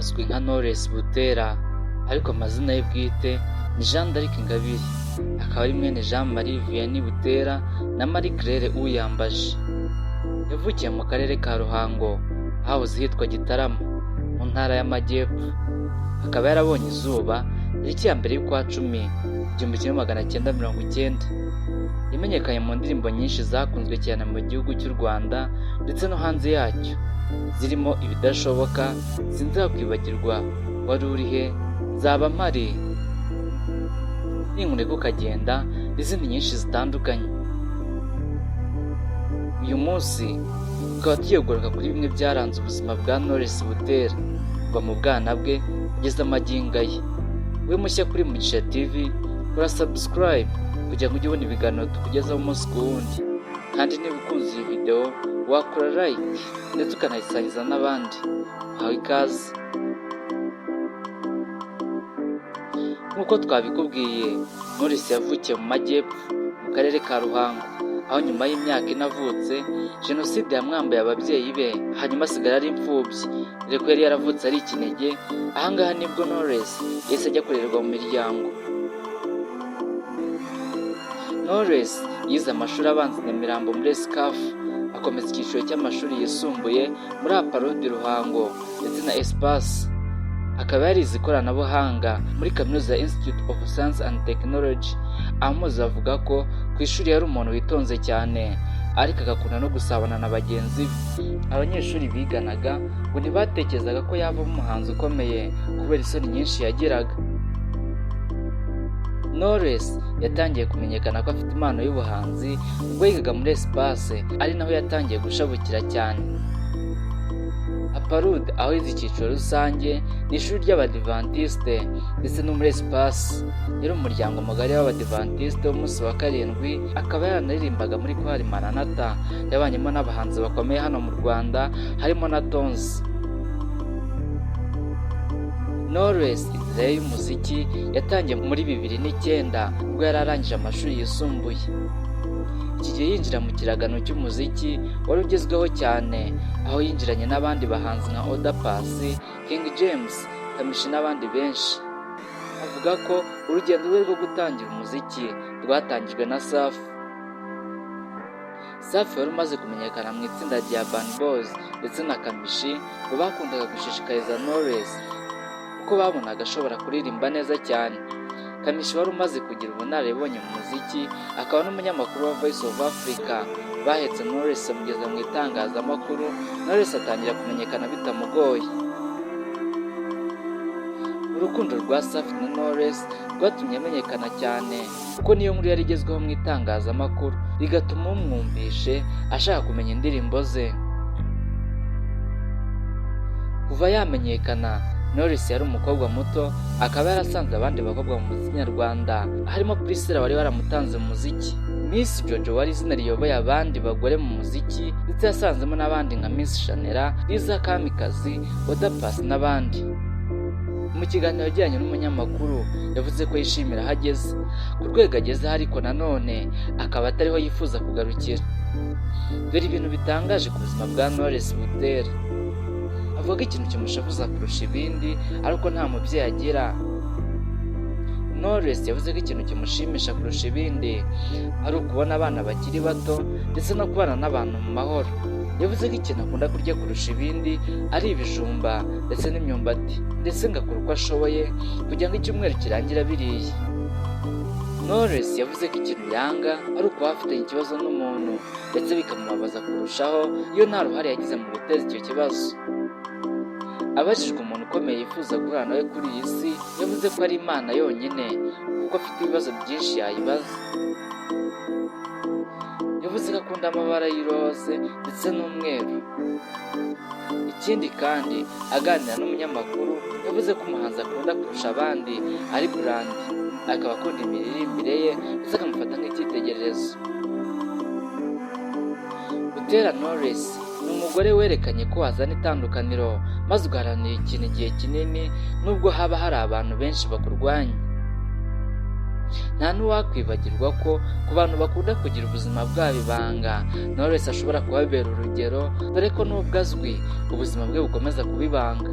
azwi nka Knowless Butera, ariko amazina ye bwite ni Jean d'Arc Ingabire, akaba ari mwene Jean Marie Vianney Butera na Marie Claire Uyambaje. Yavukiye mu karere ka Ruhango ahahoze hitwa Gitarama mu ntara y'Amajyepfo, akaba yarabonye izuba tariki ya mbere y'ukwa cumi 1990. Yamenyekanye mu ndirimbo nyinshi zakunzwe cyane mu gihugu cy'u Rwanda ndetse no hanze yacyo, zirimo Ibidashoboka, Sinzakwibagirwa, Wari urihe, Nzaba mpari, Ninkureka ukagenda n'izindi nyinshi zitandukanye. Uyu munsi tukaba tugiye kugaruka kuri bimwe byaranze ubuzima bwa Knowless Butera kuva mu bwana bwe kugeza magingo ye. We mushya kuri Mugisha TV, kora subscribe kugira ngo ujye ubona ibiganiro tukugezaho umunsi ku wundi, kandi niba ukunze iyi video wakora like ndetse ukanayisangiza n'abandi. Uhawe ikaze. Nk'uko twabikubwiye, Knowless yavukiye mu Majyepfo mu karere ka Ruhango, aho nyuma y'imyaka inavutse Jenoside yamwambaye ababyeyi be, hanyuma asigara ari imfubyi, dore ko yari yaravutse ari ikinege. Ahangaha nibwo Knowless yahise ajya kurererwa mu miryango. Knowless yize amashuri abanza i Nyamirambo muri SCAF, akomeza icyiciro cy'amashuri yisumbuye muri Aparudi Ruhango ndetse na Espace. Akaba yarize ikoranabuhanga muri Kaminuza ya Institute of Science and Technology. Amuzi avuga ko ku ishuri yari umuntu witonze cyane, ariko agakunda no gusabana na bagenzi be. Abanyeshuri biganaga ngo ntibatekerezaga ko yavamo umuhanzi ukomeye kubera isoni nyinshi yagiraga. Knowless yatangiye kumenyekana ko afite impano y'ubuhanzi ubwo yigaga muri Espace, ari naho yatangiye gushabukira cyane. Aparud, aho yize icyiciro rusange, ni ishuri ry'Abadivantiste, ndetse no muri Espace yari umuryango mugari w'Abadivantiste w'umunsi wa karindwi. Akaba yaranaririmbaga muri Chorale Maranatha, yabanyemo n'abahanzi bakomeye hano mu Rwanda harimo na Tonzi. Knowless inzira ye y'umuziki yatangiye muri 2009 ubwo yari arangije amashuri yisumbuye. Iki gihe yinjira mu kiragano cy'umuziki wari ugezweho cyane, aho yinjiranye n'abandi bahanzi nka Oda Paccy, King James, Kamichi n'abandi benshi. Avuga ko urugendo rwe rwo gutangira umuziki rwatangijwe na Safi. Safi wari umaze kumenyekana mu itsinda rya Urban Boys ndetse na Kamichi, ngo bakundaga gushishikariza Knowless kuko babonaga ashobora kuririmba neza cyane. Kamichi wari umaze kugira ubunararibonye mu muziki, akaba n'umunyamakuru wa Voice of Africa, bahetse Knowless amugeza mu itangazamakuru. Knowless atangira kumenyekana bitamugoye. Urukundo rwa Safi na Knowless rwatumye amenyekana cyane, kuko niyo nkuru yari igezweho mu itangazamakuru, bigatuma umwumvishe ashaka kumenya indirimbo ze. Kuva yamenyekana, Knowless yari umukobwa muto, akaba yarasanze abandi bakobwa mu muziki nyarwanda, harimo Priscilla wari waramutanze mu muziki, Miss Jojo wari izina riyoboye abandi bagore mu muziki, ndetse yasanzemo n'abandi nka Miss Shanera, Liza Kamikazi, Oda Paccy n'abandi. Mu kiganiro yagiranye n'umunyamakuru, yavuze ko yishimira aho ageze, ku rwego agezeho, ariko nanone akaba atariho yifuza kugarukira. Dore ibintu bitangaje ku buzima bwa Knowless Butera. Avuga ko ikintu kimushavuza kurusha ibindi ariko nta mubyeyi agira. Knowless yavuze ko ikintu kimushimisha kurusha ibindi ari ukubona abana bakiri bato ndetse no kubana n'abantu mu mahoro. Yavuze ko ikintu akunda kurya kurusha ibindi ari ibijumba ndetse n'imyumbati, ndetse ngakora uko ashoboye kugira ngo icyumweru kirangire biriye. Knowless yavuze ko ikintu yanga ari ukuba afitanye ikibazo n'umuntu, ndetse bikamubabaza kurushaho iyo nta ruhare yagize mu guteza icyo kibazo. Abajijwe umuntu ukomeye yifuza guhura nawe kuri iyi si, yavuze ko ari Imana yonyine, kuko afite ibibazo byinshi yayibaza. Yavuze ko akunda amabara y'iroze ndetse n'umweru. Ikindi kandi, aganira n'umunyamakuru, yavuze ko umuhanzi akunda kurusha abandi ari Brand, akaba akunda imiririmbire ye ndetse akamufata nk'icyitegererezo. Butera Knowless ni umugore werekanye ko wazana itandukaniro, maze ugaharanira ikintu igihe kinini nubwo haba hari abantu benshi bakurwanya. Nta n'uwakwibagirwa ko ku bantu bakunda kugira ubuzima bwabo ibanga, Knowless ashobora kubabera urugero, dore ko nubwo azwi ubuzima bwe bukomeza kuba ibanga.